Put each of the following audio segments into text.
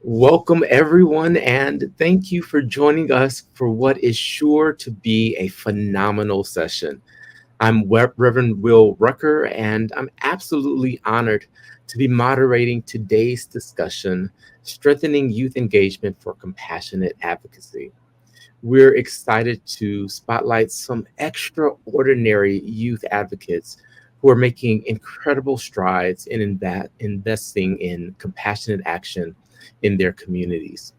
Welcome, everyone, and thank you for joining us for what is sure to be a phenomenal session. I'm Reverend Will Rucker, and I'm absolutely honored to be moderating today's discussion, Strengthening Youth Engagement for Compassionate Advocacy. We're excited to spotlight some extraordinary youth advocates who are making incredible strides in investing in compassionate action in their communities.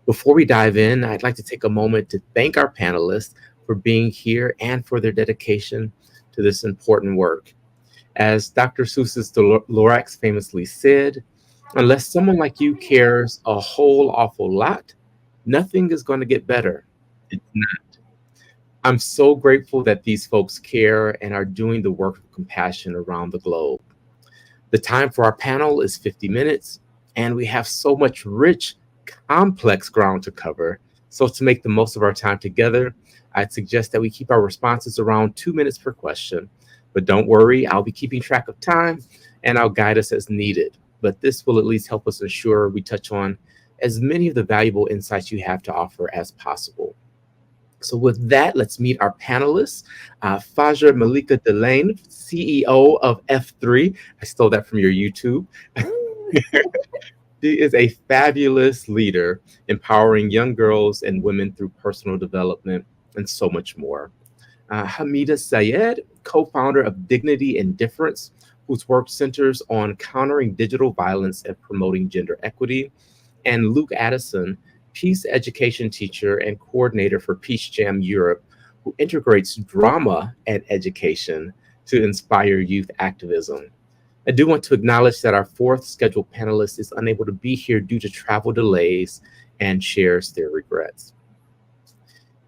Before we dive in, I'd like to take a moment to thank our panelists for being here and for their dedication to this important work. As Dr. Seuss's Lorax famously said, unless someone like you cares a whole awful lot, nothing is going to get better. It's not. I'm so grateful that these folks care and are doing the work of compassion around the globe. The time for our panel is 50 minutes, and we have so much rich, complex ground to cover. So, to make the most of our time together, I'd suggest that we keep our responses around 2 minutes per question. But don't worry, I'll be keeping track of time and I'll guide us as needed. But this will at least help us ensure we touch on as many of the valuable insights you have to offer as possible. So with that, let's meet our panelists. Faja Malika Delane, CEO of F3. I stole that from your YouTube. She is a fabulous leader, empowering young girls and women through personal development and so much more. Hamida Sayed, co-founder of Dignity and Difference, whose work centers on countering digital violence and promoting gender equity, and Luke Addison, peace education teacher and coordinator for Peace Jam Europe, who integrates drama and education to inspire youth activism. I do want to acknowledge that our fourth scheduled panelist is unable to be here due to travel delays and shares their regrets.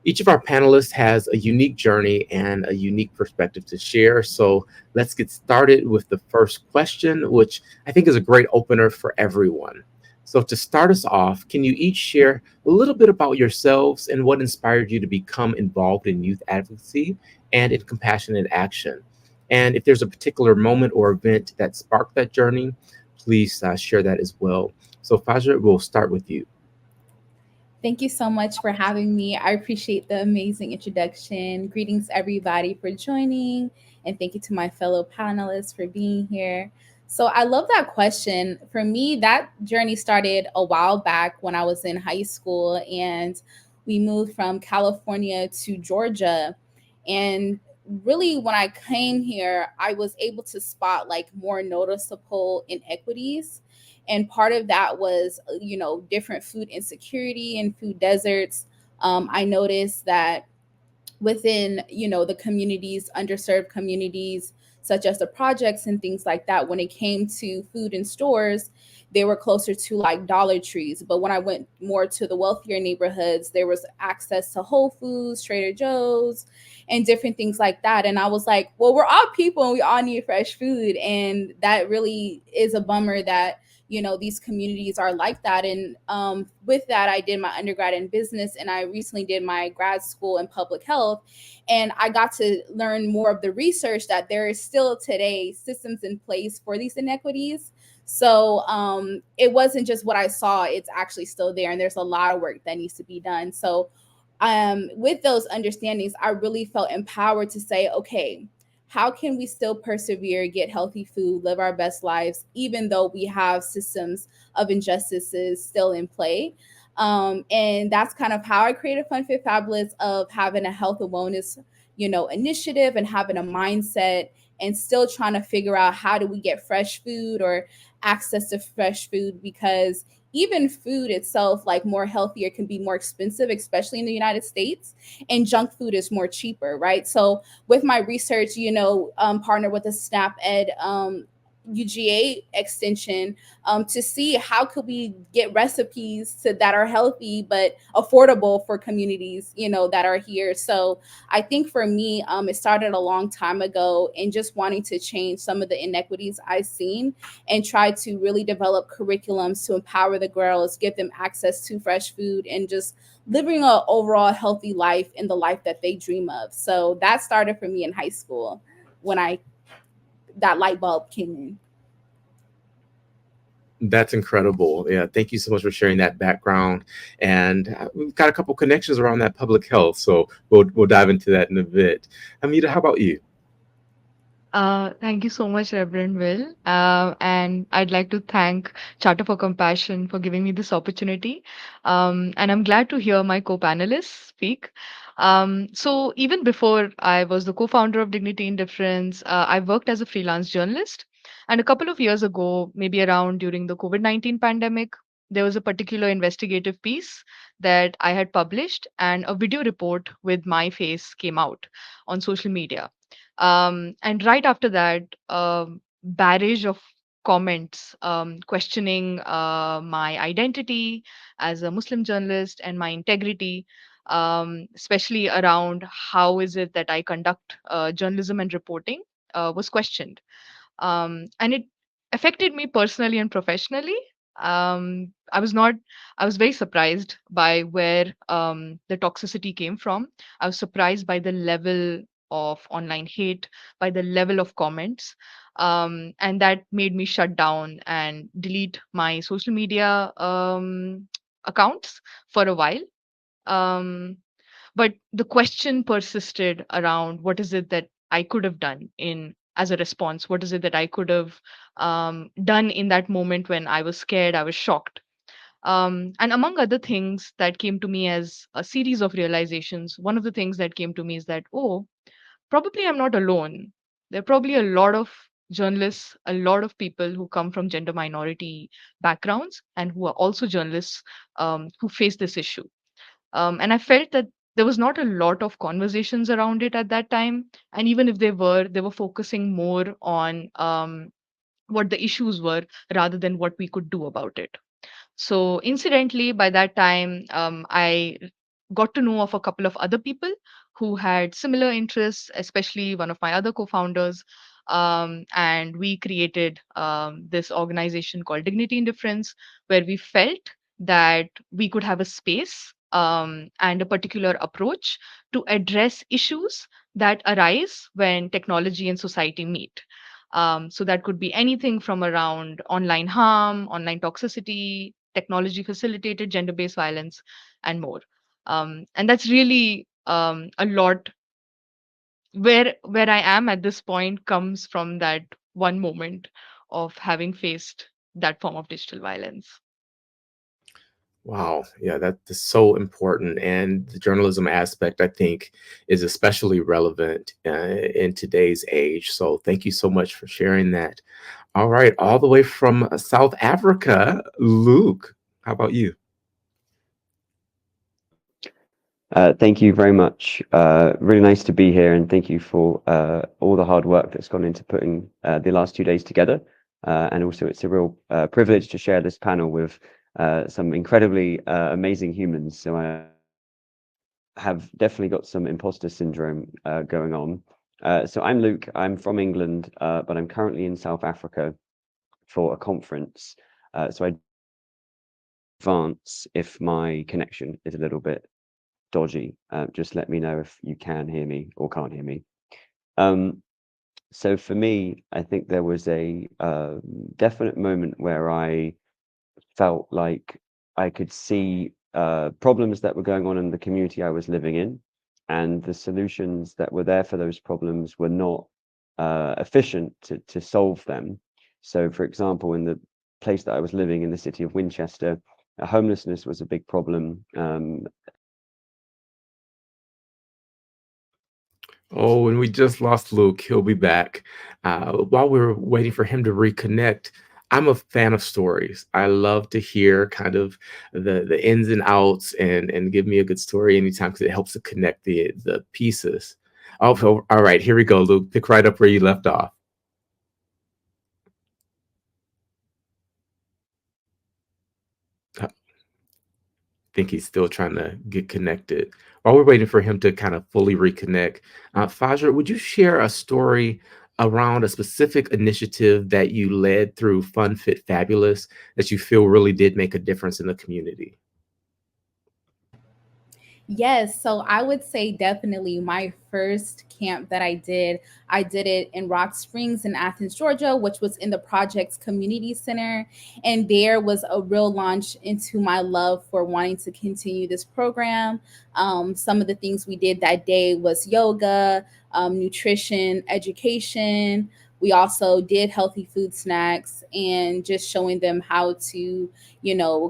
Each of our panelists has a unique journey and a unique perspective to share. So let's get started with the first question, which I think is a great opener for everyone. So, to start us off, can you each share a little bit about yourselves and what inspired you to become involved in youth advocacy and in compassionate action? And if there's a particular moment or event that sparked that journey, please share that as well. So, Faja, we'll start with you. Thank you so much for having me. I appreciate the amazing introduction. Greetings, everybody, for joining. And thank you to my fellow panelists for being here. So, I love that question. For me, that journey started a while back when I was in high school and we moved from California to Georgia. And really, when I came here, I was able to spot like more noticeable inequities, and part of that was different food insecurity and food deserts. I noticed that within the communities, underserved communities, such as the projects and things like that, when it came to food in stores, they were closer to like Dollar Trees. But when I went more to the wealthier neighborhoods, there was access to Whole Foods, Trader Joe's, and different things like that. And I was like, well, we're all people and we all need fresh food. And that really is a bummer that these communities are like that. And with that, I did my undergrad in business and I recently did my grad school in public health. And I got to learn more of the research that there is still today systems in place for these inequities. So it wasn't just what I saw, it's actually still there. And there's a lot of work that needs to be done. So with those understandings, I really felt empowered to say, okay, how can we still persevere, get healthy food, live our best lives, even though we have systems of injustices still in play? And that's kind of how I created Fun Fit Fabulous, of having a health and wellness, initiative and having a mindset and still trying to figure out how do we get fresh food or access to fresh food, because even food itself, like more healthier, can be more expensive, especially in the United States, and junk food is more cheaper, right? So with my research, partner with the SNAP Ed UGA extension, to see how could we get recipes that are healthy but affordable for communities, that are here. So I think for me, it started a long time ago in just wanting to change some of the inequities I've seen and try to really develop curriculums to empower the girls, give them access to fresh food, and just living an overall healthy life in the life that they dream of. So that started for me in high school when I that light bulb came in. That's incredible. Yeah, thank you so much for sharing that background. And we've got a couple connections around that public health, so we'll dive into that in a bit. Hamida, how about you? Thank you so much, Reverend Will. And I'd like to thank Charter for Compassion for giving me this opportunity. And I'm glad to hear my co-panelists speak. So even before I was the co-founder of Dignity in Difference, I worked as a freelance journalist. And a couple of years ago, maybe around during the COVID-19 pandemic, there was a particular investigative piece that I had published, and a video report with my face came out on social media. And right after that, barrage of comments questioning my identity as a Muslim journalist and my integrity, especially around how is it that I conduct journalism and reporting, was questioned. And it affected me personally and professionally. I was not, I was very surprised by where the toxicity came from. I was surprised by the level of online hate, by the level of comments. And that made me shut down and delete my social media accounts for a while. Um, but the question persisted around what is it that I could have done in as a response? What is it that I could have done in that moment when I was scared, I was shocked? And among other things that came to me as a series of realizations, one of the things that came to me is that, oh, probably I'm not alone. There are probably a lot of journalists, a lot of people who come from gender minority backgrounds and who are also journalists who face this issue. And I felt that there was not a lot of conversations around it at that time. And even if they were focusing more on what the issues were rather than what we could do about it. So, incidentally, by that time, I got to know of a couple of other people who had similar interests, especially one of my other co founders. And we created this organization called Dignity in Difference, where we felt that we could have a space and a particular approach to address issues that arise when technology and society meet. So that could be anything from around online harm, online toxicity, technology facilitated gender based violence, and more. And that's really a lot where I am at this point comes from that one moment of having faced that form of digital violence. Wow, yeah, that is so important, and the journalism aspect, I think, is especially relevant in today's age. So, thank you so much for sharing that. All right, all the way from South Africa, Luke. How about you? Thank you very much. Really nice to be here, and thank you for all the hard work that's gone into putting the last 2 days together. And also, it's a real privilege to share this panel with some incredibly amazing humans. So I have definitely got some imposter syndrome going on. So I'm Luke. I'm from England, but I'm currently in South Africa for a conference. So I advance if my connection is a little bit dodgy. Just let me know if you can hear me or can't hear me. Um, so for me, I think there was a definite moment where I felt like I could see problems that were going on in the community I was living in, and the solutions that were there for those problems were not efficient to solve them. So, for example, in the place that I was living in the city of Winchester, homelessness was a big problem. Oh, and we just lost Luke. He'll be back. While we're waiting for him to reconnect, I'm a fan of stories. I love to hear kind of the ins and outs and give me a good story anytime because it helps to connect the pieces. Oh, so, all right, here we go, Luke. Pick right up where you left off. I think he's still trying to get connected. While we're waiting for him to kind of fully reconnect, Fajr, would you share a story around a specific initiative that you led through Fun Fit Fabulous that you feel really did make a difference in the community? Yes, so I would say definitely my first camp that I did it in Rock Springs in Athens, Georgia, which was in the project's community center. And there was a real launch into my love for wanting to continue this program. Some of the things we did that day was yoga, nutrition, education. We also did healthy food snacks and just showing them how to,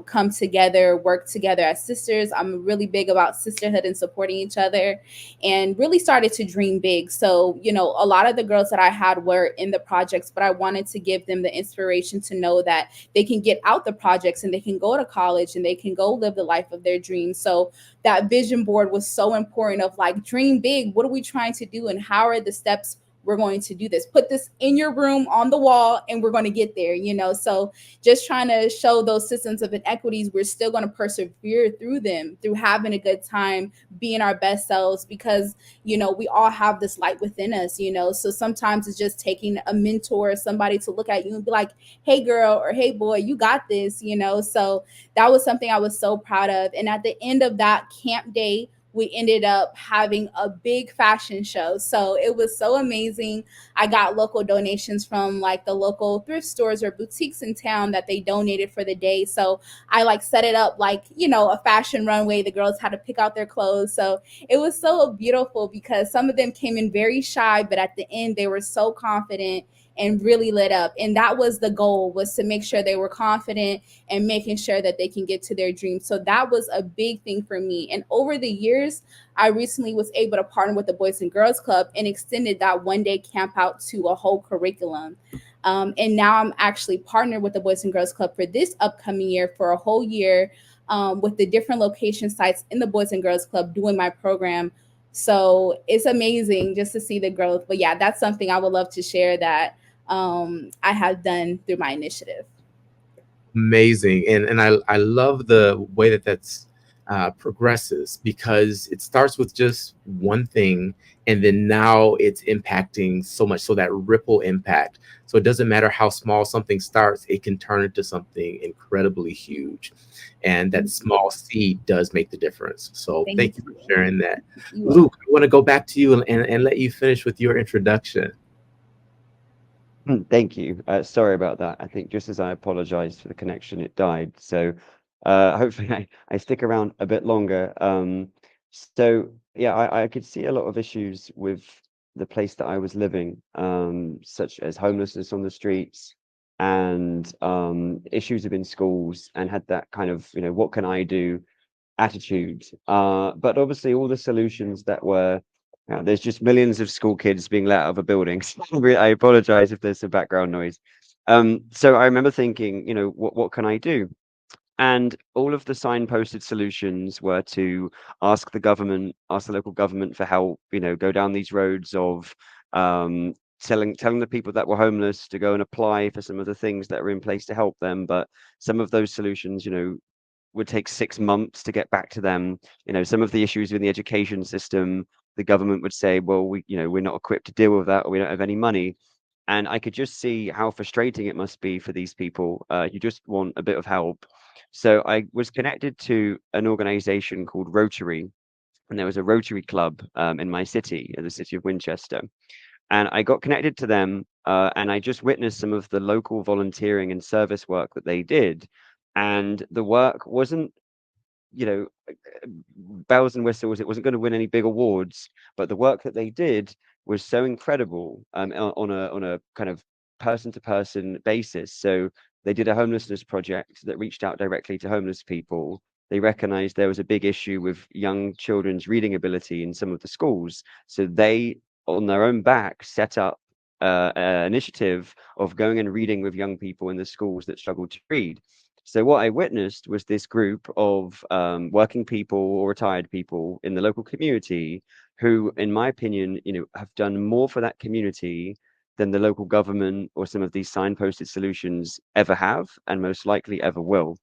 come together, work together as sisters. I'm really big about sisterhood and supporting each other, and really started to dream big. So, a lot of the girls that I had were in the projects, but I wanted to give them the inspiration to know that they can get out the projects and they can go to college and they can go live the life of their dreams. So that vision board was so important of like, dream big. What are we trying to do? And how are the steps we're going to do this? Put this in your room on the wall and we're going to get there, So just trying to show those systems of inequities, we're still going to persevere through them, through having a good time, being our best selves, because, we all have this light within us, So sometimes it's just taking a mentor, somebody to look at you and be like, hey, girl, or hey, boy, you got this, So that was something I was so proud of. And at the end of that camp day, we ended up having a big fashion show. So it was so amazing. I got local donations from like the local thrift stores or boutiques in town that they donated for the day. So I like set it up like, a fashion runway. The girls had to pick out their clothes. So it was so beautiful because some of them came in very shy, but at the end they were so confident and really lit up. And that was the goal, was to make sure they were confident and making sure that they can get to their dreams. So that was a big thing for me. And over the years, I recently was able to partner with the Boys and Girls Club and extended that one day camp out to a whole curriculum. And now I'm actually partnered with the Boys and Girls Club for this upcoming year for a whole year, with the different location sites in the Boys and Girls Club doing my program. So it's amazing just to see the growth. But yeah, that's something I would love to share that I have done through my initiative. Amazing. And I love the way that that's progresses, because it starts with just one thing, and then now it's impacting so much. So that ripple impact. So it doesn't matter how small something starts, it can turn into something incredibly huge. And that small seed does make the difference. So Thank thank you for you. sharing that. You are. Luke, I want to go back to you and let you finish with your introduction. Thank you. Sorry about that. I think just as I apologized for the connection, it died. So hopefully I stick around a bit longer. So yeah, I could see a lot of issues with the place that I was living, such as homelessness on the streets and issues within schools, and had that kind of, what can I do attitude. But obviously all the solutions that were there's just millions of school kids being let out of a building. I apologize if there's some background noise. So I remember thinking, what can I do? And all of the signposted solutions were to ask the government, ask the local government for help, go down these roads of telling the people that were homeless to go and apply for some of the things that were in place to help them. But some of those solutions, would take 6 months to get back to them. Some of the issues in the education system, the government would say, well, we're not equipped to deal with that, or we don't have any money. And I could just see how frustrating it must be for these people. You just want a bit of help. So I was connected to an organization called Rotary, and there was a Rotary club in my city, the city of Winchester. And I got connected to them, and I just witnessed some of the local volunteering and service work that they did. And the work wasn't, you know, bells and whistles. It wasn't going to win any big awards, but the work that they did was so incredible, on a kind of person to person basis. So they did a homelessness project that reached out directly to homeless people. They recognized there was a big issue with young children's reading ability in some of the schools. So they, on their own back, set up an initiative of going and reading with young people in the schools that struggled to read. So what I witnessed was this group of working people or retired people in the local community who, in my opinion, have done more for that community than the local government or some of these signposted solutions ever have, and most likely ever will.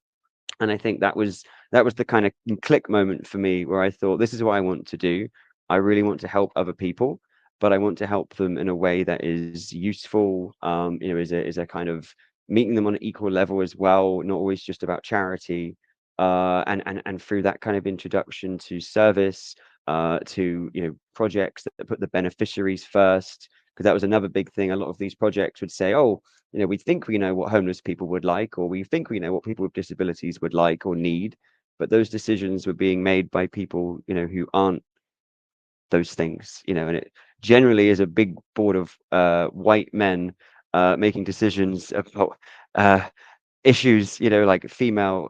And I think that was the kind of click moment for me, where I thought, this is what I want to do. I really want to help other people, but I want to help them in a way that is useful, is a kind of meeting them on an equal level as well, not always just about charity. and through that kind of introduction to service, to projects that put the beneficiaries first, because that was another big thing. A lot of these projects would say, oh, we think we know what homeless people would like, or we think we know what people with disabilities would like or need, but those decisions were being made by people who aren't those things, and it generally is a big board of white men making decisions about issues, like female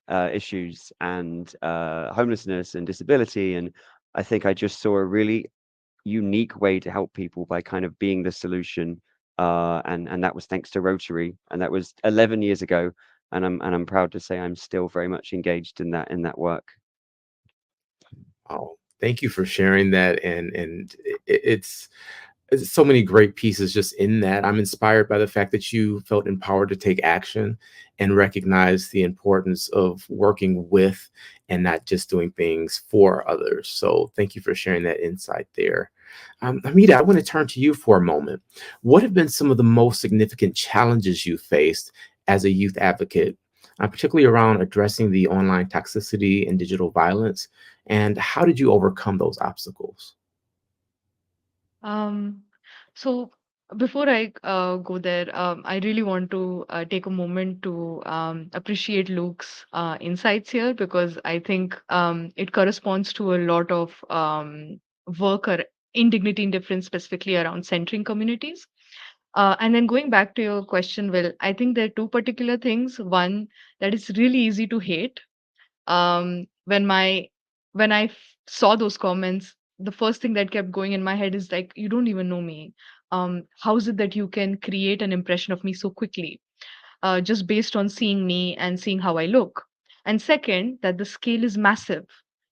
issues and homelessness and disability. And I think I just saw a really unique way to help people by kind of being the solution. And that was thanks to Rotary, and that was 11 years ago. And I'm proud to say I'm still very much engaged in that work. Oh, thank you for sharing that. And it's so many great pieces just in that. I'm inspired by the fact that you felt empowered to take action and recognize the importance of working with and not just doing things for others. So thank you for sharing that insight there. Hamida, I want to turn to you for a moment. What have been some of the most significant challenges you faced as a youth advocate, particularly around addressing the online toxicity and digital violence? And how did you overcome those obstacles? Um, so before I go there, I really want to take a moment to appreciate Luke's insights here, because I think it corresponds to a lot of work or in dignity and difference, specifically around centering communities. And then going back to your question, Will, I think there are two particular things. One, that is really easy to hate. When I saw those comments, the first thing that kept going in my head is like, you don't even know me. How is it that you can create an impression of me so quickly, just based on seeing me and seeing how I look? And second, that the scale is massive.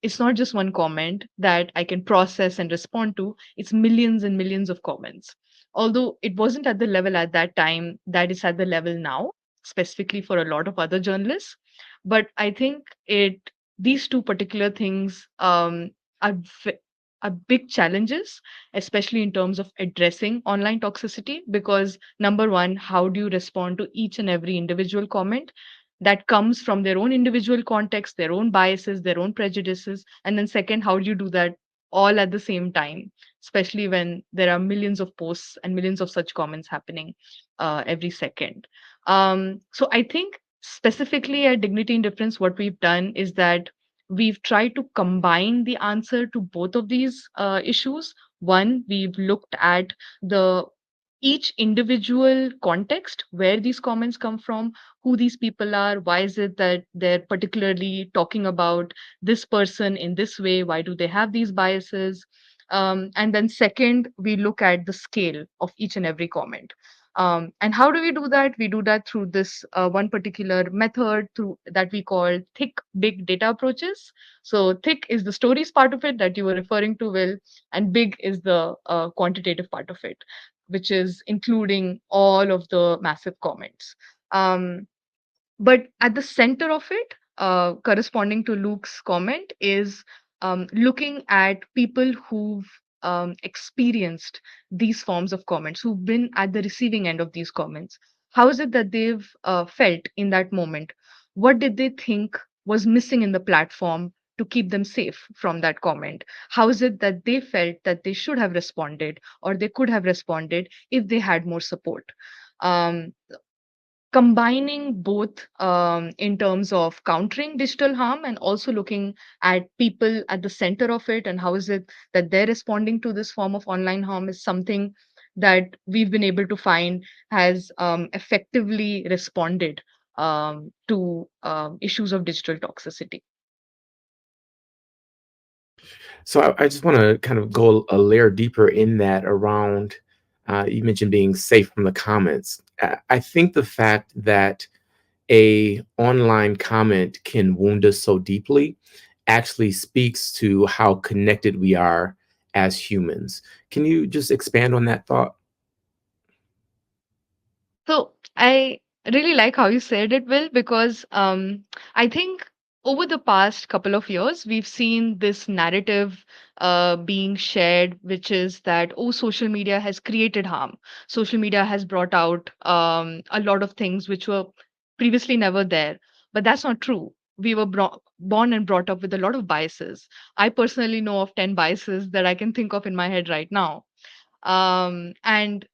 It's not just one comment that I can process and respond to, it's millions and millions of comments. Although it wasn't at the level at that time that it's at the level now, specifically for a lot of other journalists. But I think these two particular things are, v- are big challenges, especially in terms of addressing online toxicity. Because number one, how do you respond to each and every individual comment that comes from their own individual context, their own biases, their own prejudices? And then second, how do you do that all at the same time, especially when there are millions of posts and millions of such comments happening every second? So I think specifically at Dignity and Difference, what we've done is that we've tried to combine the answer to both of these issues. One, we've looked at the each individual context where these comments come from, who these people are, why is it that they're particularly talking about this person in this way, why do they have these biases? And then second, we look at the scale of each and every comment. And how do we do that? We do that through this one particular method through that we call thick big data approaches. So thick is the stories part of it that you were referring to, Will, and big is the quantitative part of it, which is including all of the massive comments. Um, but at the center of it, corresponding to Luke's comment, is looking at people who've experienced these forms of comments, who've been at the receiving end of these comments. How is it that they've felt in that moment? What did they think was missing in the platform to keep them safe from that comment? How is it that they felt that they should have responded or they could have responded if they had more support? Um, Combining both in terms of countering digital harm and also looking at people at the center of it and how is it that they're responding to this form of online harm is something that we've been able to find has effectively responded to issues of digital toxicity. So I just want to kind of go a layer deeper in that around, you mentioned being safe from the comments. I think the fact that a online comment can wound us so deeply actually speaks to how connected we are as humans. Can you just expand on that thought? So I really like how you said it, Will, because I think over the past couple of years, we've seen this narrative being shared, which is that, oh, social media has created harm. Social media has brought out a lot of things which were previously never there. But that's not true. we were born and brought up with a lot of biases. I personally know of 10 biases that I can think of in my head right now. And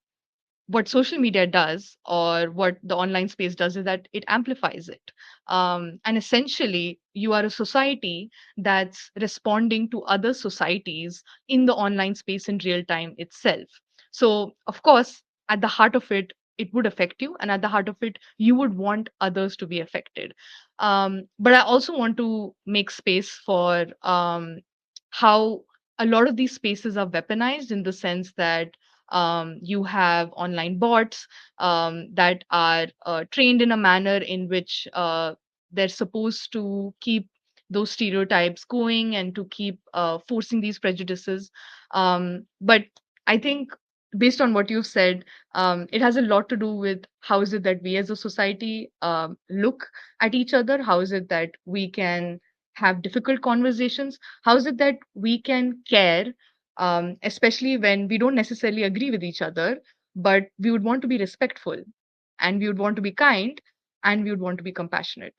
what social media does, or what the online space does, is that it amplifies it. And essentially, you are a society that's responding to other societies in the online space in real time itself. So, of course, at the heart of it, it would affect you, and at the heart of it, you would want others to be affected. But I also want to make space for how a lot of these spaces are weaponized, in the sense that you have online bots that are trained in a manner in which they're supposed to keep those stereotypes going and to keep forcing these prejudices. But I think, based on what you've said, it has a lot to do with how is it that we as a society look at each other, how is it that we can have difficult conversations, how is it that we can care, especially when we don't necessarily agree with each other, but we would want to be respectful, and we would want to be kind, and we would want to be compassionate.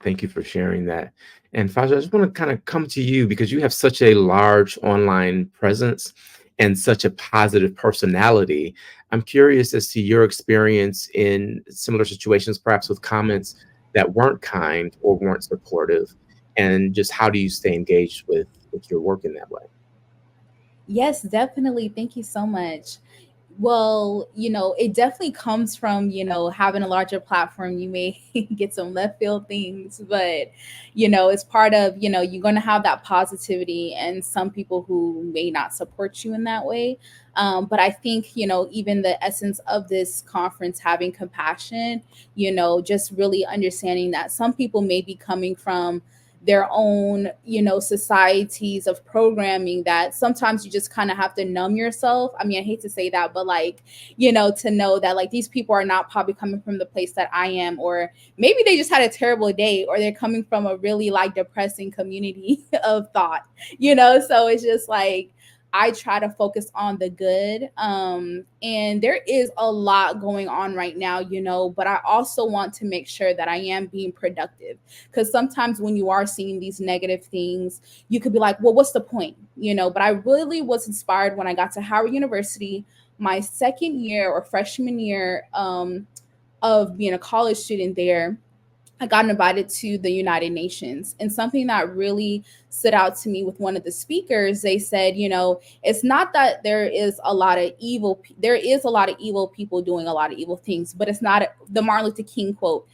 Thank you for sharing that. And Faja, I just want to kind of come to you because you have such a large online presence and such a positive personality. I'm curious as to your experience in similar situations, perhaps with comments that weren't kind or weren't supportive, and just how do you stay engaged with your work in that way? Yes, definitely. Thank you so much. Well, it definitely comes from, having a larger platform. You may get some left field things, but, it's part of, you're going to have that positivity and some people who may not support you in that way. But I think, even the essence of this conference, having compassion, just really understanding that some people may be coming from their own, societies of programming, that sometimes you just kind of have to numb yourself. I mean, I hate to say that, but like, to know that like these people are not probably coming from the place that I am, or maybe they just had a terrible day, or they're coming from a really like depressing community of thought, so it's just like I try to focus on the good. And there is a lot going on right now, but I also want to make sure that I am being productive, because sometimes when you are seeing these negative things, you could be like, well, what's the point? But I really was inspired when I got to Howard University, my second year or freshman year, of being a college student there. I got invited to the United Nations. And something that really stood out to me with one of the speakers, they said, it's not that there is a lot of evil, there is a lot of evil people doing a lot of evil things, but it's not the Martin Luther King quote.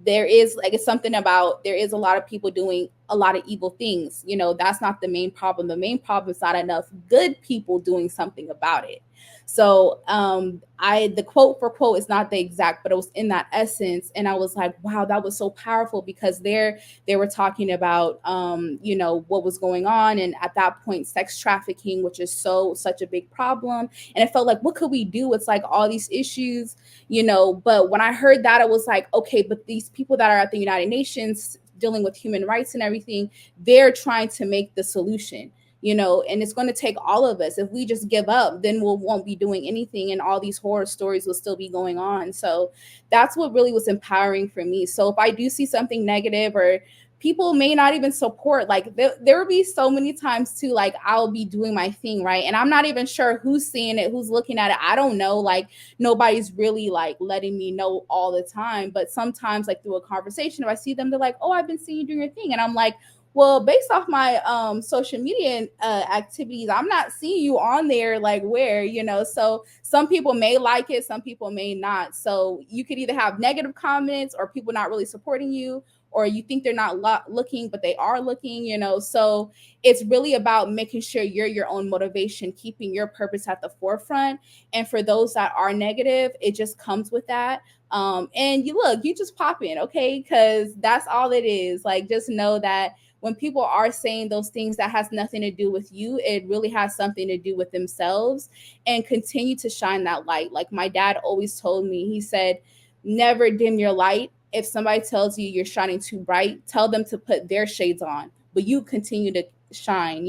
There is like, it's something about, there is a lot of people doing a lot of evil things. That's not the main problem. The main problem is not enough good people doing something about it. So I the quote for quote is not the exact, but it was in that essence. And I was like, wow, that was so powerful, because they were talking about what was going on. And at that point, sex trafficking, which is such a big problem. And it felt like, what could we do? It's like all these issues, but when I heard that, it was like, okay, but these people that are at the United Nations dealing with human rights and everything, they're trying to make the solution, and it's going to take all of us. If we just give up, then we won't be doing anything, and all these horror stories will still be going on. So that's what really was empowering for me. So if I do see something negative, or people may not even support, like there will be so many times too, like I'll be doing my thing, right, and I'm not even sure who's seeing it, who's looking at it. I don't know, like nobody's really like letting me know all the time. But sometimes, like through a conversation, if I see them, they're like, oh, I've been seeing you doing your thing, and I'm like, well, based off my social media activities, I'm not seeing you on there, like where, so some people may like it, some people may not. So you could either have negative comments, or people not really supporting you, or you think they're not looking, but they are looking, so it's really about making sure you're your own motivation, keeping your purpose at the forefront. And for those that are negative, it just comes with that. And you just pop in, okay, because that's all it is. Like, just know that when people are saying those things, that has nothing to do with you, it really has something to do with themselves. And continue to shine that light. Like my dad always told me, he said, never dim your light. If somebody tells you you're shining too bright, tell them to put their shades on, but you continue to shine.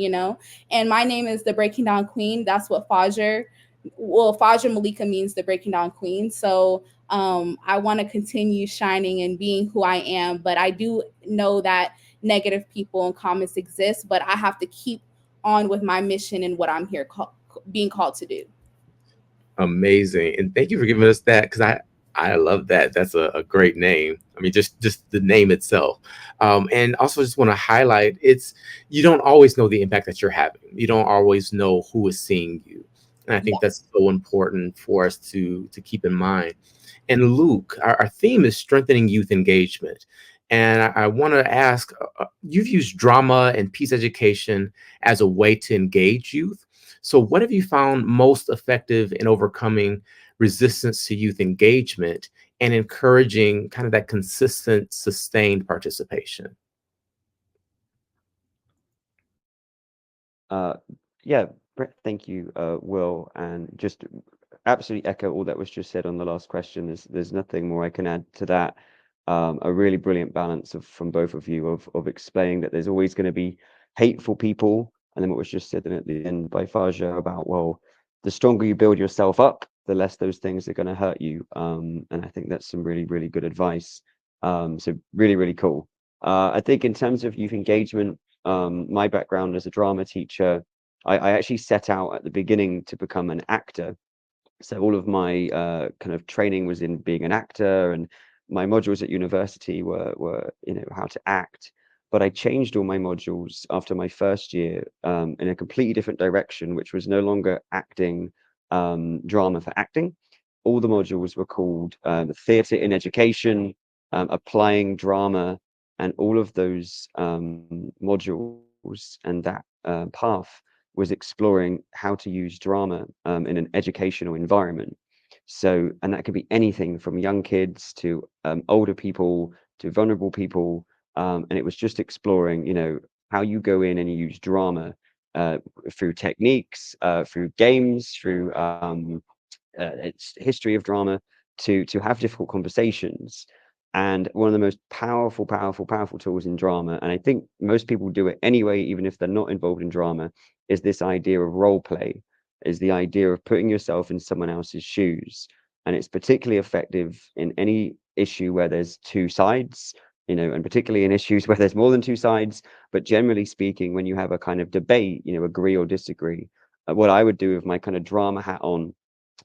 And my name is the Breaking Down Queen. That's what Fajer well, Faja Malika means the breaking down queen. So I want to continue shining and being who I am, but I do know that negative people and comments exist, but I have to keep on with my mission and what I'm here being called to do. Amazing. And thank you for giving us that, because I love that. That's a great name. I mean, just the name itself. And also just want to highlight, it's, you don't always know the impact that you're having. You don't always know who is seeing you. And I think Yeah. that's so important for us to keep in mind. And Luke, our theme is strengthening youth engagement. And I want to ask, you've used drama and peace education as a way to engage youth. So, what have you found most effective in overcoming resistance to youth engagement and encouraging kind of that consistent, sustained participation? Uh, yeah, Brett, thank you, Will, and just absolutely echo all that was just said on the last question. There's nothing more I can add to that. A really brilliant balance of from both of you of explaining that there's always going to be hateful people, and then what was just said at the end by Faja about, well, the stronger you build yourself up, the less those things are going to hurt you. And I think that's some really, really good advice. So really, really cool. I think in terms of youth engagement, my background as a drama teacher, I actually set out at the beginning to become an actor. So all of my kind of training was in being an actor, and my modules at university were how to act. But I changed all my modules after my first year in a completely different direction, which was no longer acting drama for acting. All the modules were called theatre in education, applying drama, and all of those modules and that path was exploring how to use drama in an educational environment. So, and that could be anything from young kids to older people to vulnerable people. And it was just exploring, how you go in and you use drama through techniques, through games, through its history of drama to have difficult conversations. And one of the most powerful, powerful, powerful tools in drama, and I think most people do it anyway, even if they're not involved in drama, is this idea of role play, is the idea of putting yourself in someone else's shoes. And it's particularly effective in any issue where there's two sides, and particularly in issues where there's more than two sides. But generally speaking, when you have a kind of debate, agree or disagree, what I would do with my kind of drama hat on,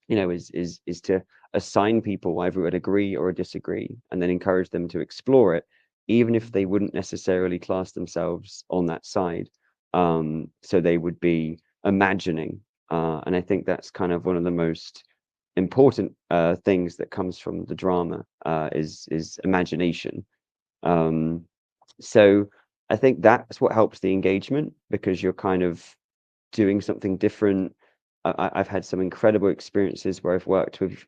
is to assign people either an agree or a disagree, and then encourage them to explore it, even if they wouldn't necessarily class themselves on that side. So they would be imagining, and I think that's kind of one of the most important things that comes from the drama is imagination. Um, so I think that's what helps the engagement, because you're kind of doing something different. I've had some incredible experiences where I've worked with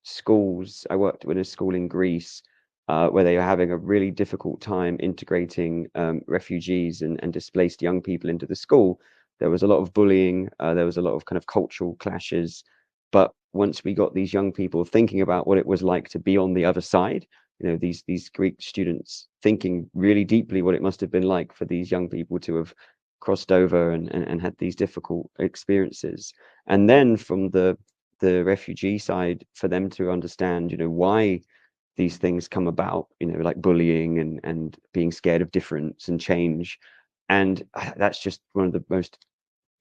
schools. I worked with a school in Greece where they were having a really difficult time integrating refugees and displaced young people into the school. There was a lot of bullying. There was a lot of kind of cultural clashes. But once we got these young people thinking about what it was like to be on the other side, these Greek students thinking really deeply what it must have been like for these young people to have crossed over and had these difficult experiences. And then from the refugee side, for them to understand, why these things come about, like bullying and being scared of difference and change. And that's just one of the most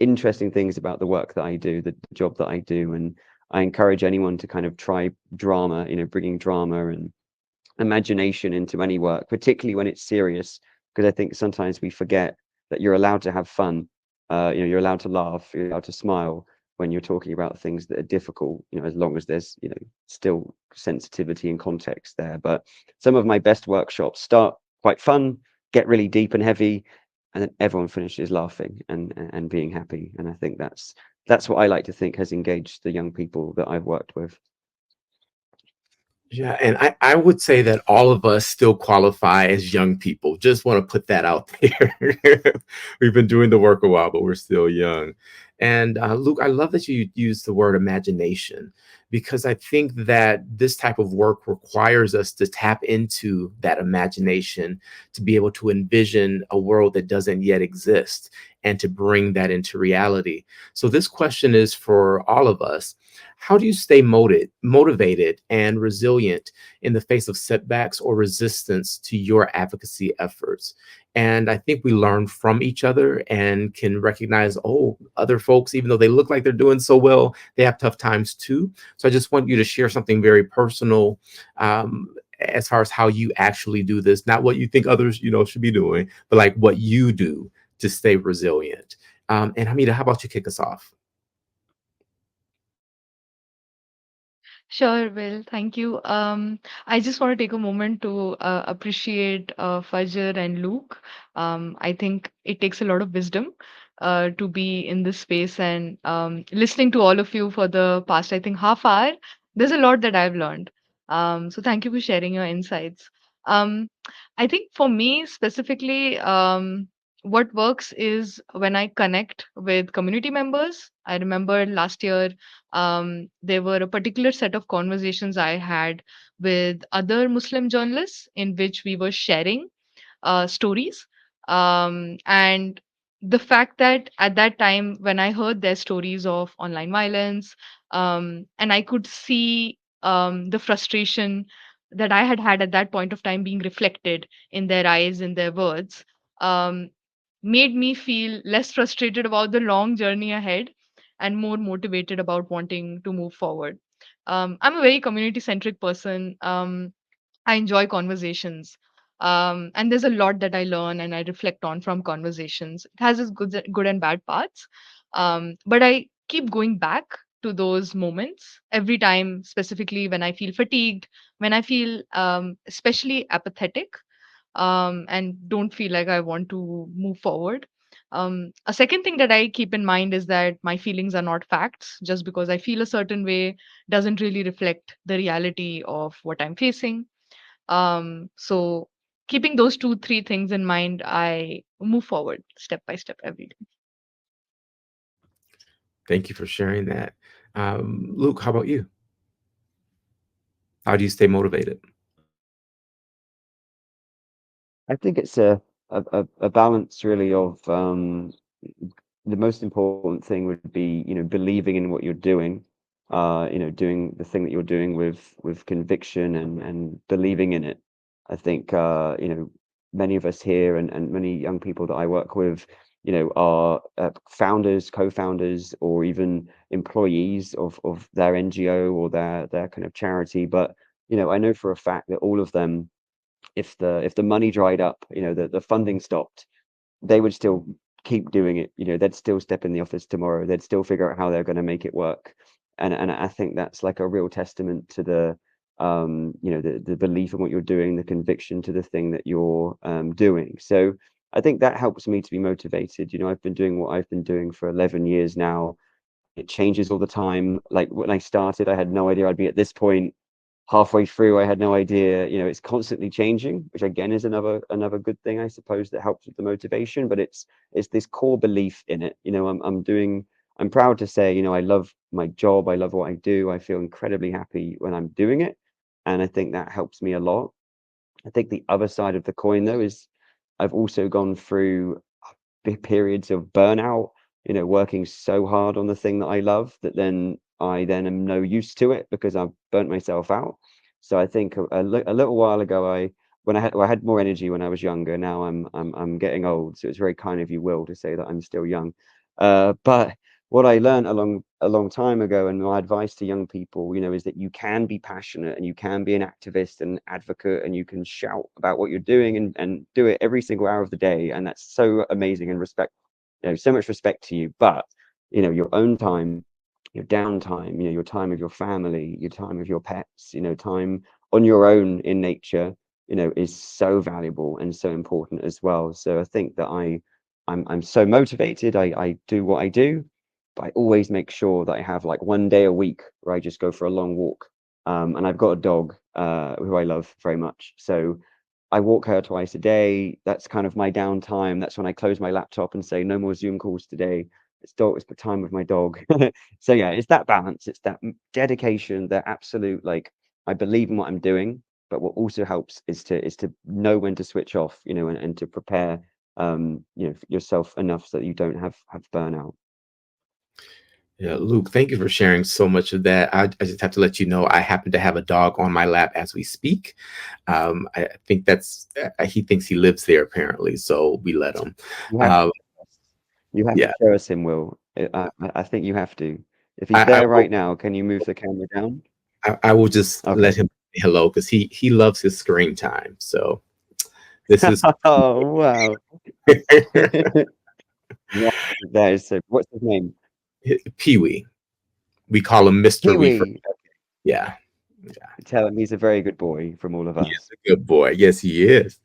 interesting things about the work that I do, the job that I do. And I encourage anyone to kind of try drama, bringing drama and imagination into any work, particularly when it's serious, because I think sometimes we forget that you're allowed to have fun. You're allowed to laugh, you're allowed to smile when you're talking about things that are difficult, as long as there's, still sensitivity and context there. But some of my best workshops start quite fun, get really deep and heavy, and then everyone finishes laughing and being happy. And I think that's what I like to think has engaged the young people that I've worked with. Yeah, and I would say that all of us still qualify as young people. Just want to put that out there. We've been doing the work a while, but we're still young. And Luke, I love that you use the word imagination because I think that this type of work requires us to tap into that imagination to be able to envision a world that doesn't yet exist and to bring that into reality. So this question is for all of us. How do you stay motivated and resilient in the face of setbacks or resistance to your advocacy efforts? And I think we learn from each other and can recognize, oh, other folks, even though they look like they're doing so well, they have tough times too. So I just want you to share something very personal, as far as how you actually do this, not what you think others, should be doing, but like what you do to stay resilient. And Hamida, how about you kick us off? Sure, Will. Thank you. I just want to take a moment to appreciate Fajr and Luke. I think it takes a lot of wisdom to be in this space and listening to all of you for the past, I think, half hour. There's a lot that I've learned. So thank you for sharing your insights. Um, I think for me specifically, what works is when I connect with community members. I remember last year there were a particular set of conversations I had with other Muslim journalists in which we were sharing stories. And the fact that at that time, when I heard their stories of online violence, and I could see the frustration that I had had at that point of time being reflected in their eyes, in their words, um, made me feel less frustrated about the long journey ahead and more motivated about wanting to move forward. I'm a very community centric person. I enjoy conversations. And there's a lot that I learn and I reflect on from conversations. It has its good and bad parts. But I keep going back to those moments every time, specifically when I feel fatigued, when I feel especially apathetic, and don't feel like I want to move forward. A second thing that I keep in mind is that my feelings are not facts. Just because I feel a certain way doesn't really reflect the reality of what I'm facing. So keeping those two, three things in mind, I move forward step by step every day. Thank you for sharing that. Luke, how about you? How do you stay motivated? I think it's a balance really of the most important thing would be, believing in what you're doing, doing the thing that you're doing with conviction and believing in it. I think many of us here and many young people that I work with, are founders, co-founders, or even employees of their NGO or their kind of charity. But I know for a fact that all of them, if the money dried up, the funding stopped, they would still keep doing it. They'd still step in the office tomorrow. They'd still figure out how they're going to make it work. And I think that's like a real testament to the belief in what you're doing, the conviction to the thing that you're doing. So I think that helps me to be motivated. I've been doing what I've been doing for 11 years now. It changes all the time. Like when I started, I had no idea I'd be at this point. Halfway through, I had no idea. It's constantly changing, which again is another good thing, I suppose, that helps with the motivation. But it's this core belief in it. I'm proud to say, I love my job. I love what I do. I feel incredibly happy when I'm doing it, and I think that helps me a lot. I think the other side of the coin, though, is I've also gone through big periods of burnout, working so hard on the thing that I love that then I then am no use to it because I've burnt myself out. So I think a little while ago, I had more energy when I was younger. Now I'm getting old, so it's very kind of you, Will, to say that I'm still young. But what I learned a long time ago, and my advice to young people, is that you can be passionate and you can be an activist and advocate, and you can shout about what you're doing and do it every single hour of the day. And that's so amazing and so much respect to you. But your own time, your downtime, your time with your family, your time with your pets, time on your own in nature, is so valuable and so important as well. So I think that I'm so motivated. I do what I do, but I always make sure that I have like one day a week where I just go for a long walk. And I've got a dog who I love very much. So I walk her twice a day. That's kind of my downtime. That's when I close my laptop and say, no more Zoom calls today. It's time with my dog. So yeah, it's that balance. It's that dedication, that absolute, like, I believe in what I'm doing, but what also helps is to know when to switch off, and to prepare yourself enough so that you don't have burnout. Yeah, Luke, thank you for sharing so much of that. I just have to let you know I happen to have a dog on my lap as we speak. I think he thinks he lives there apparently, so we let him. You have Um, you have to yeah, show us him, Will. I think you have to. If he's I there will. right now, can you move the camera down? I will just let Okay. him say hello because he loves his screen time. So this is Oh, wow. Wow, that is so. What's his name? Pee Wee. We call him Mister Wee for Kiwi. yeah. Tell him he's a very good boy from all of He is us. a good boy. Yes, he is.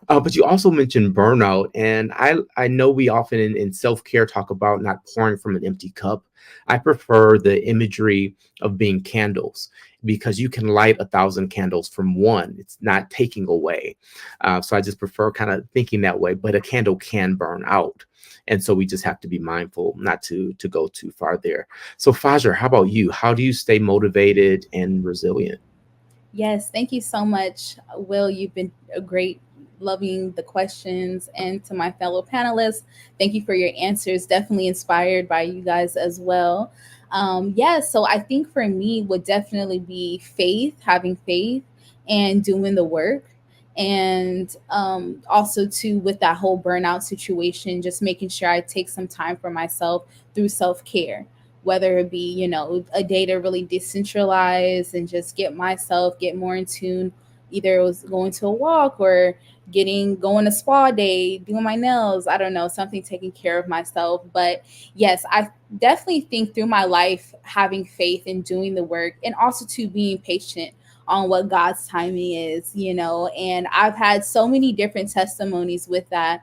But you also mentioned burnout, and I know we often in self care talk about not pouring from an empty cup. I prefer the imagery of being candles because you can light 1,000 candles from one. It's not taking away. So I just prefer kind of thinking that way. But a candle can burn out, and so we just have to be mindful not to go too far there. So Fajer, how about you? How do you stay motivated and resilient? Yes, thank you so much, Will. You've been a great, loving the questions. And to my fellow panelists, thank you for your answers. Definitely inspired by you guys as well. Yeah, so I think for me would definitely be faith, having faith and doing the work. And also, too, with that whole burnout situation, just making sure I take some time for myself through self care, whether it be, a day to really decentralize and just get more in tune. Either it was going to a walk or going a spa day, doing my nails, I don't know, something, taking care of myself. But yes, I definitely think through my life having faith in doing the work, and also to being patient on what God's timing is, and I've had so many different testimonies with that.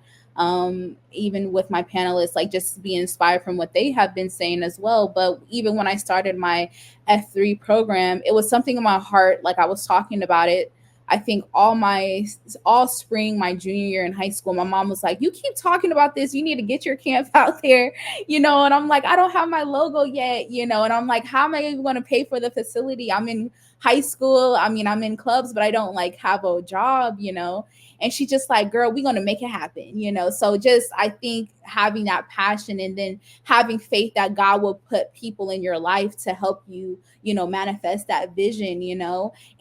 Even with my panelists, like just be inspired from what they have been saying as well. But even when I started my F3 program, it was something in my heart. Like I was talking about it, I think all spring, my junior year in high school, my mom was like, "You keep talking about this. You need to get your camp out there, And I'm like, "I don't have my logo yet, And I'm like, "How am I even going to pay for the facility? I'm in high school. I mean, I'm in clubs, but I don't like have a job. And she just like, "Girl, we're gonna make it happen. So just I think having that passion, and then having faith that God will put people in your life to help you, manifest that vision.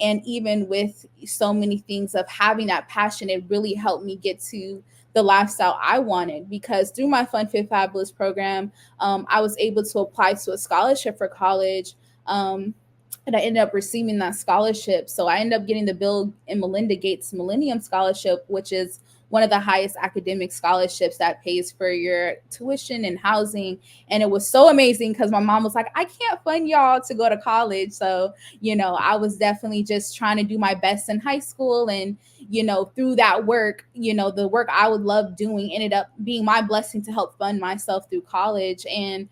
And even with so many things of having that passion, it really helped me get to the lifestyle I wanted, because through my Fun Fit Fabulous program, I was able to apply to a scholarship for college. And I ended up receiving that scholarship. So I ended up getting the Bill and Melinda Gates Millennium Scholarship, which is one of the highest academic scholarships that pays for your tuition and housing. And it was so amazing because my mom was like, "I can't fund y'all to go to college." So, I was definitely just trying to do my best in high school. And, through that work, the work I would love doing ended up being my blessing to help fund myself through college. And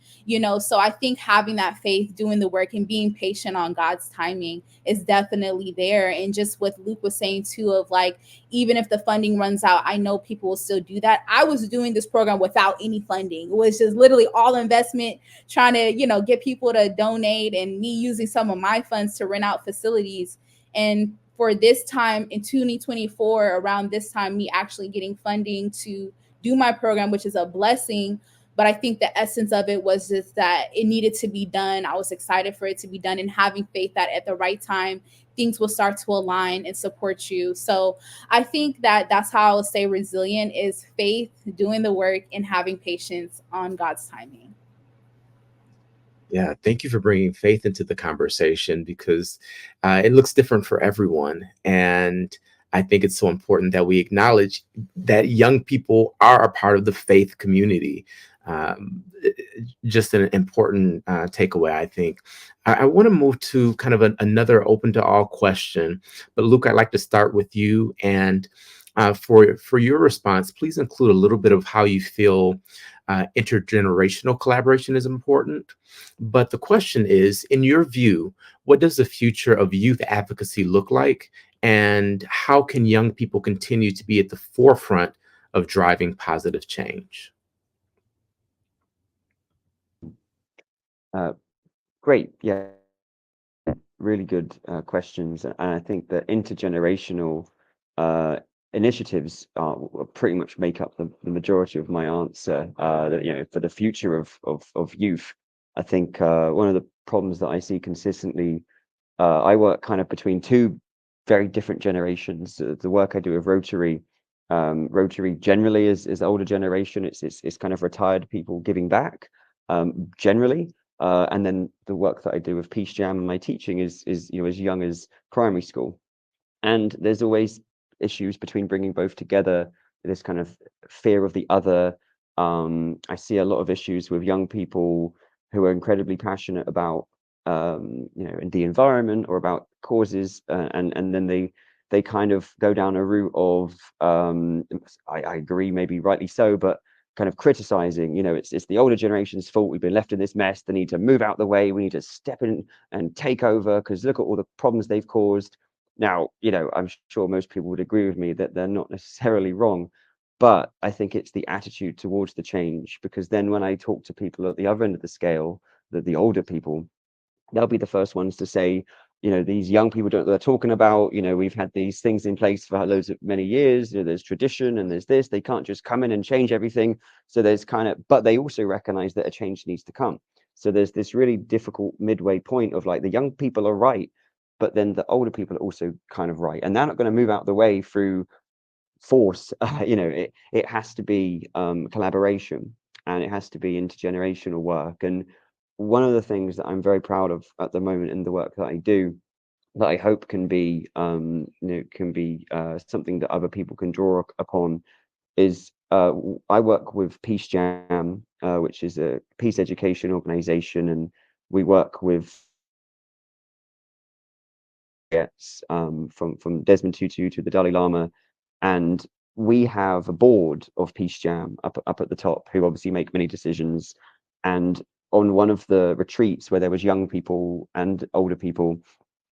so I think having that faith, doing the work, and being patient on God's timing is definitely there. And just what Luke was saying too, of like, even if the funding runs out, I know people will still do that. I was doing this program without any funding. It was just literally all investment, trying to, get people to donate, and me using some of my funds to rent out facilities. And for this time in 2024, around this time, me actually getting funding to do my program, which is a blessing. But I think the essence of it was just that it needed to be done. I was excited for it to be done, and having faith that at the right time things will start to align and support you. So I think that that's how I will stay resilient: is faith, doing the work, and having patience on God's timing. Yeah, thank you for bringing faith into the conversation because it looks different for everyone. And I think it's so important that we acknowledge that young people are a part of the faith community. Just an important takeaway, I think. I want to move to kind of another open to all question. But Luke, I'd like to start with you. And For your response, please include a little bit of how you feel intergenerational collaboration is important. But the question is, in your view, what does the future of youth advocacy look like? And how can young people continue to be at the forefront of driving positive change? Uh, Great. Yeah, really good questions. And I think that intergenerational uh, initiatives pretty much make up the majority of my answer. For the future of youth, I think one of the problems that I see consistently, I work kind of between two very different generations. The work I do with Rotary, Rotary generally is older generation. It's kind of retired people giving back, generally. And then the work that I do with Peace Jam and my teaching is as young as primary school. And there's always issues between bringing both together, this kind of fear of the other. I see a lot of issues with young people who are incredibly passionate about the environment or about causes, and then they kind of go down a route of I agree, maybe rightly so, but kind of criticizing, it's the older generation's fault. We've been left in this mess. They need to move out the way. We need to step in and take over because look at all the problems they've caused. Now, I'm sure most people would agree with me that they're not necessarily wrong, but I think it's the attitude towards the change, because then when I talk to people at the other end of the scale, the older people, they'll be the first ones to say, these young people don't know what they're talking about. We've had these things in place for loads of many years. There's tradition and there's this. They can't just come in and change everything. So there's but they also recognize that a change needs to come. So there's this really difficult midway point of like the young people are right, but then the older people are also kind of right. And they're not going to move out the way through force. It has to be collaboration, and it has to be intergenerational work. And one of the things that I'm very proud of at the moment in the work that I do, that I hope can be something that other people can draw upon, is I work with Peace Jam, which is a peace education organization, and we work with from Desmond Tutu to the Dalai Lama, and we have a board of Peace Jam up at the top who obviously make many decisions. And on one of the retreats where there was young people and older people,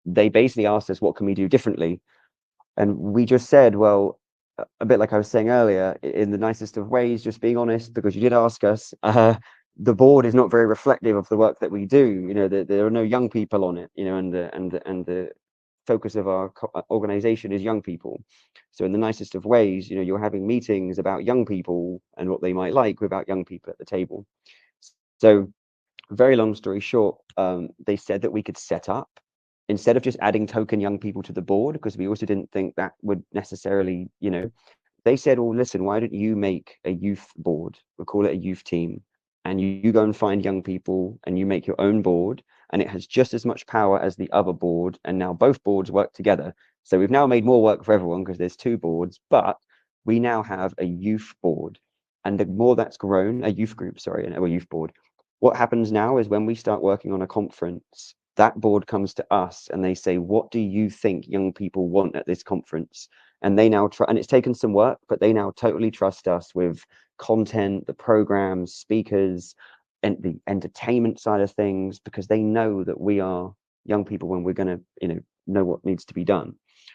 they basically asked us, what can we do differently? And we just said, well, a bit like I was saying earlier, in the nicest of ways, just being honest, because you did ask us. The board is not very reflective of the work that we do. There are no young people on it. And the focus of our organization is young people. So in the nicest of ways, you're having meetings about young people and what they might like without young people at the table. So very long story short, they said that we could set up, instead of just adding token young people to the board, because we also didn't think that would necessarily, they said, well, listen, why don't you make a youth board? We'll call it a youth team. And you go and find young people and you make your own board, and it has just as much power as the other board. And now both boards work together. So we've now made more work for everyone because there's two boards, but we now have a youth board. And the more that's grown, a youth group, sorry, a youth board. What happens now is when we start working on a conference, that board comes to us and they say, what do you think young people want at this conference? And they now try, and it's taken some work, but they now totally trust us with content, the programs, speakers, and the entertainment side of things, because they know that we are young people when we're going to, know what needs to be done.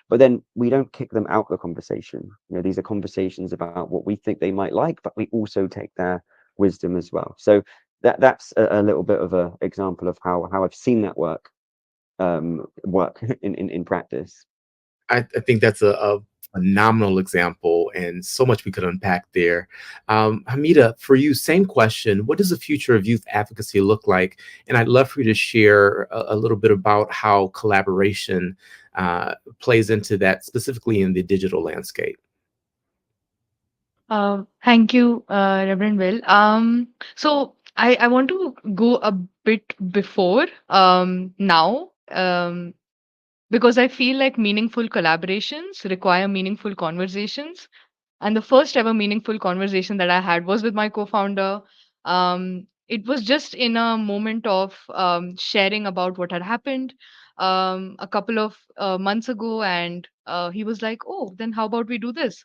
But then we don't kick them out of the conversation. These are conversations about what we think they might like, but we also take their wisdom as well. So that's a little bit of an example of how I've seen that work in practice. I think that's a phenomenal example, and so much we could unpack there. Hamida, for you, same question. What does the future of youth advocacy look like? And I'd love for you to share a little bit about how collaboration plays into that, specifically in the digital landscape. Thank you, Reverend Will. So I want to go a bit before now, because I feel like meaningful collaborations require meaningful conversations. And the first ever meaningful conversation that I had was with my co-founder. It was just in a moment of sharing about what had happened a couple of months ago, and he was like, "Oh, then how about we do this?"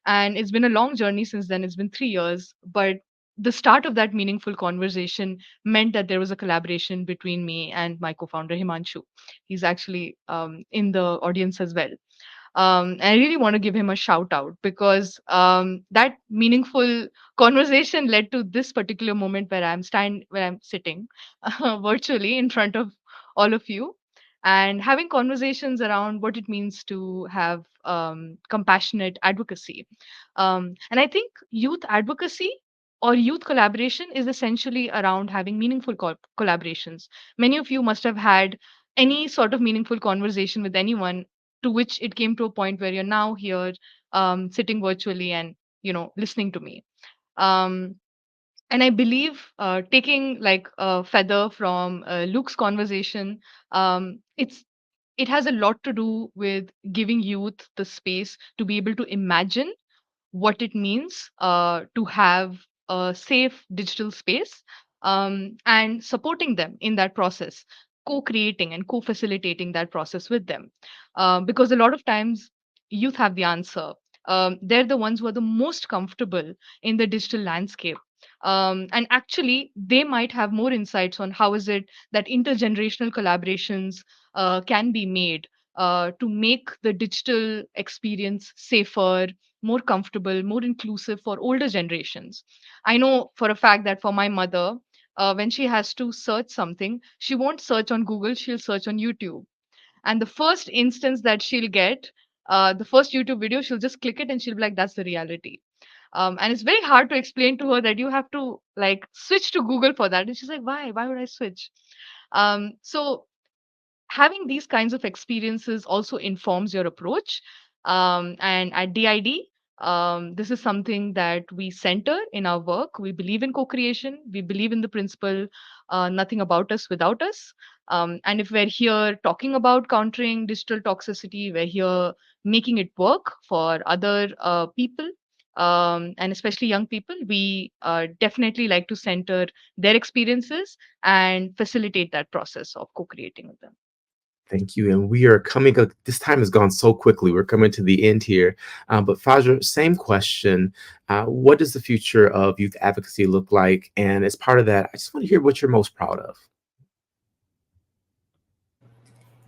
And it's been a long journey since then. It's been 3 years, but the start of that meaningful conversation meant that there was a collaboration between me and my co-founder Himanshu. He's actually in the audience as well. And I really want to give him a shout out because that meaningful conversation led to this particular moment where I'm sitting virtually in front of all of you and having conversations around what it means to have compassionate advocacy. And I think youth advocacy or youth collaboration is essentially around having meaningful collaborations. Many of you must have had any sort of meaningful conversation with anyone to which it came to a point where you're now here sitting virtually and listening to me. um, and I believe taking like a feather from Luke's conversation, it has a lot to do with giving youth the space to be able to imagine what it means to have a safe digital space, and supporting them in that process, co-creating and co-facilitating that process with them. Because a lot of times youth have the answer. They're the ones who are the most comfortable in the digital landscape. And actually, they might have more insights on how is it that intergenerational collaborations can be made to make the digital experience safer, more comfortable, more inclusive for older generations. I know for a fact that for my mother, when she has to search something, she won't search on Google, she'll search on YouTube. And the first instance that she'll get, the first YouTube video, she'll just click it and she'll be like, that's the reality. And it's very hard to explain to her that you have to like switch to Google for that. And she's like, why? Why would I switch? So having these kinds of experiences also informs your approach. And at DID, this is something that we center in our work. We believe in co creation, we believe in the principle nothing about us without us. And if we're here talking about countering digital toxicity, we're here making it work for other people. And especially young people, we definitely like to center their experiences and facilitate that process of co creating with them. Thank you. And we are coming up, this time has gone so quickly. We're coming to the end here. But Fajr, same question. What does the future of youth advocacy look like? And as part of that, I just want to hear what you're most proud of.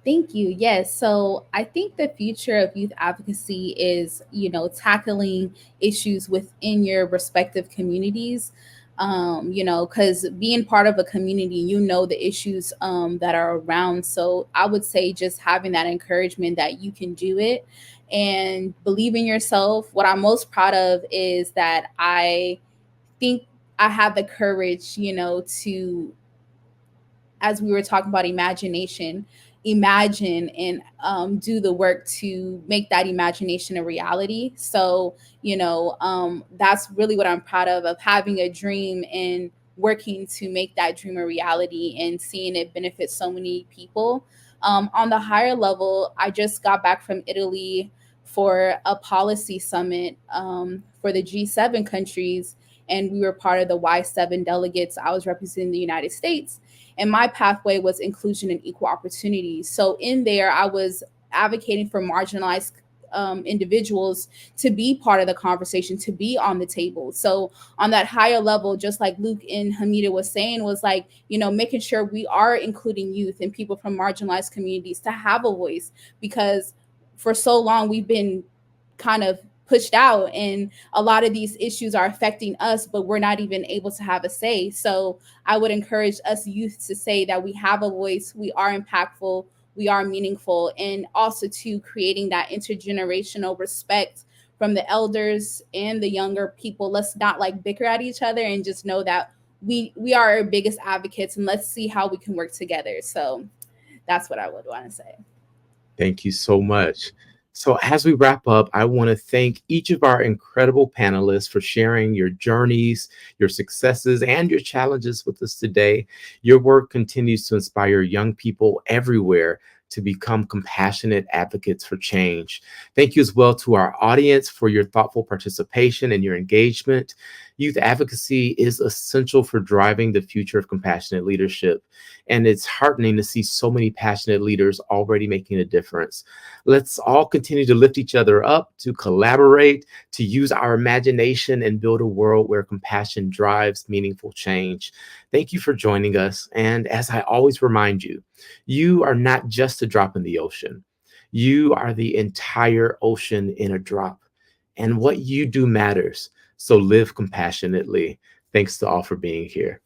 Thank you. Yes. So I think the future of youth advocacy is, tackling issues within your respective communities. Because being part of a community, the issues that are around. So I would say just having that encouragement that you can do it and believe in yourself. What I'm most proud of is that I think I have the courage, to, as we were talking about imagination, imagine and do the work to make that imagination a reality. So that's really what I'm proud of having a dream and working to make that dream a reality and seeing it benefit so many people. On the higher level, I just got back from Italy for a policy summit for the G7 countries, and we were part of the Y7 delegates. I was representing the United States, and my pathway was inclusion and equal opportunity. So in there, I was advocating for marginalized individuals to be part of the conversation, to be on the table. So on that higher level, just like Luke and Hamida was saying, was like, making sure we are including youth and people from marginalized communities to have a voice, because for so long we've been kind of pushed out, and a lot of these issues are affecting us, but we're not even able to have a say. So I would encourage us youth to say that we have a voice, we are impactful, we are meaningful, and also to creating that intergenerational respect from the elders and the younger people. Let's not like bicker at each other, and just know that we are our biggest advocates, and let's see how we can work together. So that's what I would want to say. Thank you so much. So, as we wrap up, I want to thank each of our incredible panelists for sharing your journeys, your successes, and your challenges with us today. Your work continues to inspire young people everywhere to become compassionate advocates for change. Thank you as well to our audience for your thoughtful participation and your engagement. Youth advocacy is essential for driving the future of compassionate leadership. And it's heartening to see so many passionate leaders already making a difference. Let's all continue to lift each other up, to collaborate, to use our imagination and build a world where compassion drives meaningful change. Thank you for joining us. And as I always remind you, you are not just a drop in the ocean. You are the entire ocean in a drop. And what you do matters. So live compassionately. Thanks to all for being here.